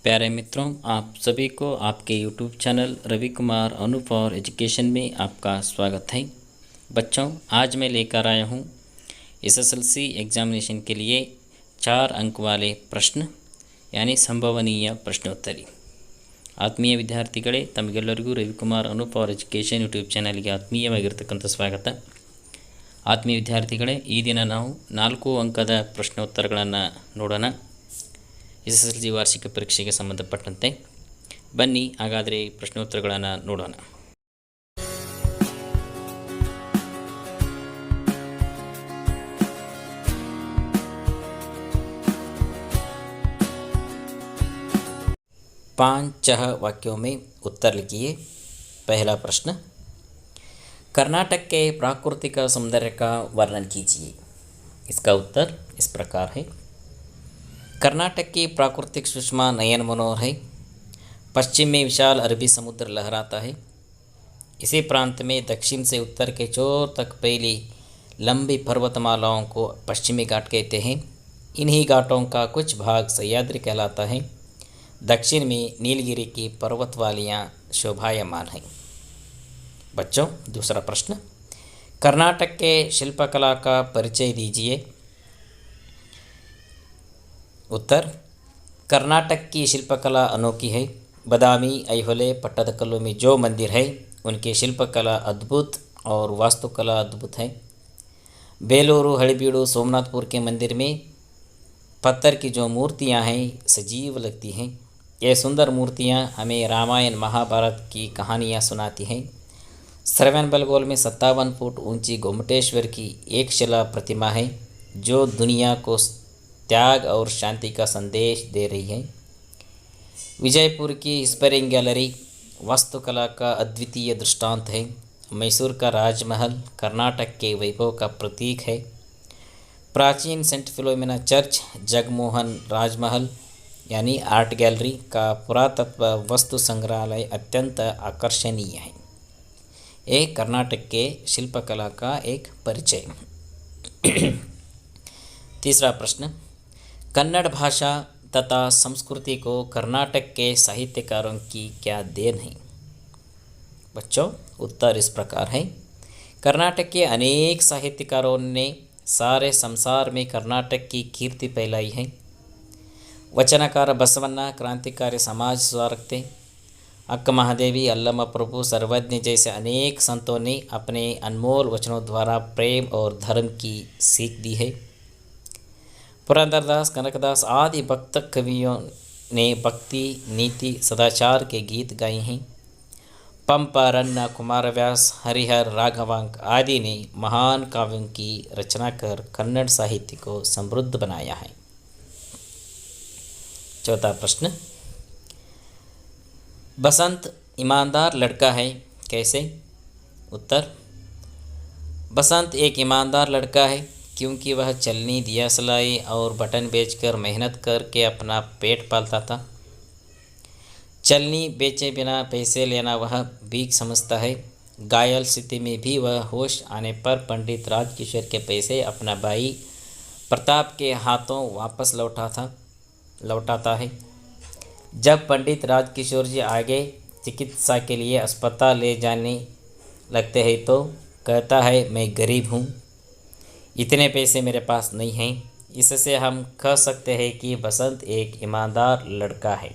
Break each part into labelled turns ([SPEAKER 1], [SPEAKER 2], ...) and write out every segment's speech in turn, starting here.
[SPEAKER 1] प्यारे मित्रों, आप सभी को आपके YouTube channel Ravi Kumar Anu for education में आपका स्वागत है। बच्चों, आज मैं लेकर आया हूँ SSLC एग्जामिनेशन के लिए 4 अंक वाले प्रश्न यानी संभवनीय प्रश्नोत्तरी। ಆತ್ಮೀಯ ವಿದ್ಯಾರ್ಥಿಗಳೇ, ತಮಗೆಲ್ಲರಿಗೂ ರವಿಕುಮಾರ್ ಅನು ಫಾರ್ ಎಜುಕೇಷನ್ ಯೂಟ್ಯೂಬ್ ಚಾನಲ್ಗೆ ಆತ್ಮೀಯವಾಗಿರ್ತಕ್ಕಂಥ ಸ್ವಾಗತ. ಆತ್ಮೀಯ ವಿದ್ಯಾರ್ಥಿಗಳೇ, ಈ ದಿನ ನಾವು 4 ಅಂಕದ ಪ್ರಶ್ನೋತ್ತರಗಳನ್ನು ನೋಡೋಣ. SSLC ವಾರ್ಷಿಕ ಪರೀಕ್ಷೆಗೆ ಸಂಬಂಧಪಟ್ಟಂತೆ ಬನ್ನಿ ಹಾಗಾದರೆ ಪ್ರಶ್ನೋತ್ತರಗಳನ್ನು ನೋಡೋಣ. पाँच वाक्यों में उत्तर लिखिए. पहला प्रश्न, कर्नाटक के प्राकृतिक सौंदर्य का वर्णन कीजिए. इसका उत्तर इस प्रकार है. कर्नाटक की प्राकृतिक सुषमा नयन मनोहर है. पश्चिम में विशाल अरबी समुद्र लहराता है. इसी प्रांत में दक्षिण से उत्तर के छोर तक फैली लंबी पर्वतमालाओं को पश्चिमी घाट कहते हैं. इन्हीं घाटों का कुछ भाग सह्याद्री कहलाता है. दक्षिण में नीलगिरी की पर्वत वालियाँ शोभायमान हैं. बच्चों, दूसरा प्रश्न, कर्नाटक के शिल्पकला का परिचय दीजिए. उत्तर, कर्नाटक की शिल्पकला अनोखी है. बदामी, ऐहोले, पट्टदकल्लू में जो मंदिर है उनकी शिल्पकला अद्भुत और वास्तुकला अद्भुत है. बेलूरू, हळेबीडु, सोमनाथपुर के मंदिर में पत्थर की जो मूर्तियां हैं सजीव लगती हैं. ये सुंदर मूर्तियां हमें रामायण महाभारत की कहानियां सुनाती हैं. श्रवणबेलगोल में 57 फुट ऊंची गोमटेश्वर की एक शिला प्रतिमा है जो दुनिया को त्याग और शांति का संदेश दे रही है. विजयपुर की स्परिंग गैलरी वास्तुकला का अद्वितीय दृष्टांत है. मैसूर का राजमहल कर्नाटक के वैभव का प्रतीक है. प्राचीन सेंट फिलोमिना चर्च, जगमोहन राजमहल यानी आर्ट गैलरी का पुरातत्व वस्तु संग्रहालय अत्यंत आकर्षणीय है. एक कर्नाटक के शिल्पकला का एक परिचय. तीसरा प्रश्न, कन्नड़ भाषा तथा संस्कृति को कर्नाटक के साहित्यकारों की क्या देन है. बच्चों, उत्तर इस प्रकार है. कर्नाटक के अनेक साहित्यकारों ने सारे संसार में कर्नाटक की कीर्ति फैलाई है. वचनकार बसवण्ण, क्रांतिकारी समाज सुधारक अक्क महादेवी, अल्लमा प्रभु, सर्वज्ञ जैसे अनेक संतों ने अपने अनमोल वचनों द्वारा प्रेम और धर्म की सीख दी है. पुरंदरदास, कनकदास आदि भक्त कवियों ने भक्ति, नीति, सदाचार के गीत गाए हैं. पंपा, रन्ना, कुमारव्यास, हरिहर, राघवांक आदि ने महान काव्यों की रचना कर कन्नड़ साहित्य को समृद्ध बनाया है. चौथा प्रश्न, बसंत ईमानदार लड़का है, कैसे. उत्तर, बसंत एक ईमानदार लड़का है क्योंकि वह चलनी, दिया सलाई और बटन बेचकर मेहनत करके अपना पेट पालता था. चलनी बेचे बिना पैसे लेना वह भीख समझता है. घायल स्थिति में भी वह होश आने पर पंडित राजकिशोर के पैसे अपना भाई प्रताप के हाथों वापस लौटाता है. जब पंडित राजकिशोर जी आगे चिकित्सा के लिए अस्पताल ले जाने लगते हैं तो कहता है, मैं गरीब हूँ, इतने पैसे मेरे पास नहीं हैं. इससे हम कह सकते हैं कि बसंत एक ईमानदार लड़का है.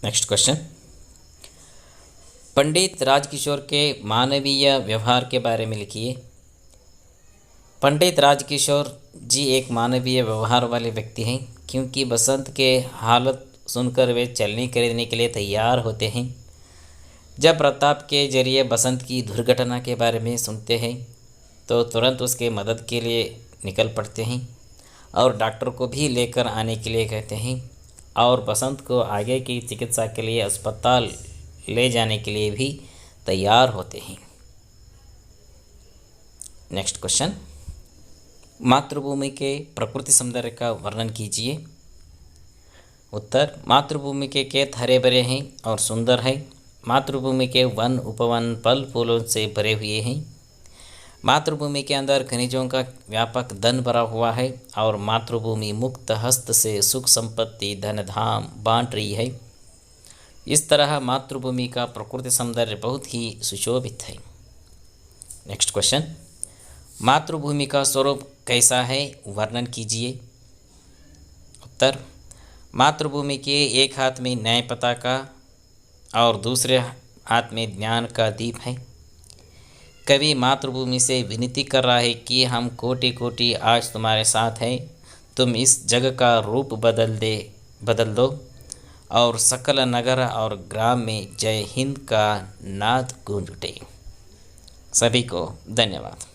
[SPEAKER 1] नेक्स्ट क्वेश्चन, पंडित राजकिशोर के मानवीय व्यवहार के बारे में लिखिए. पंडित राजकिशोर जी एक मानवीय व्यवहार वाले व्यक्ति हैं क्योंकि बसंत के हालत सुनकर वे चलनी खरीदने के लिए तैयार होते हैं. जब प्रताप के जरिए बसंत की दुर्घटना के बारे में सुनते हैं तो तुरंत उसके मदद के लिए निकल पड़ते हैं और डॉक्टर को भी लेकर आने के लिए कहते हैं और बसंत को आगे की चिकित्सा के लिए अस्पताल ले जाने के लिए भी तैयार होते हैं. नेक्स्ट क्वेश्चन, मातृभूमि के प्रकृति सौंदर्य का वर्णन कीजिए. उत्तर, मातृभूमि के खेत हरे भरे हैं और सुंदर है. मातृभूमि के वन उपवन फल फूलों से भरे हुए हैं. मातृभूमि के अंदर खनिजों का व्यापक धन भरा हुआ है और मातृभूमि मुक्त हस्त से सुख संपत्ति धन धाम बांट रही है। इस तरह मातृभूमि का प्रकृति सौंदर्य बहुत ही सुशोभित है। नेक्स्ट क्वेश्चन, मातृभूमि का स्वरूप कैसा है, वर्णन कीजिए। उत्तर, मातृभूमि के एक हाथ में न्याय पताका और दूसरे हाथ में ज्ञान का दीप है। कवि मातृभूमि से विनती कर रहा है कि हम कोटि कोटि आज तुम्हारे साथ हैं, तुम इस जग का रूप बदल दो और सकल नगर और ग्राम में जय हिंद का नाद गूंज उठे। सभी को धन्यवाद।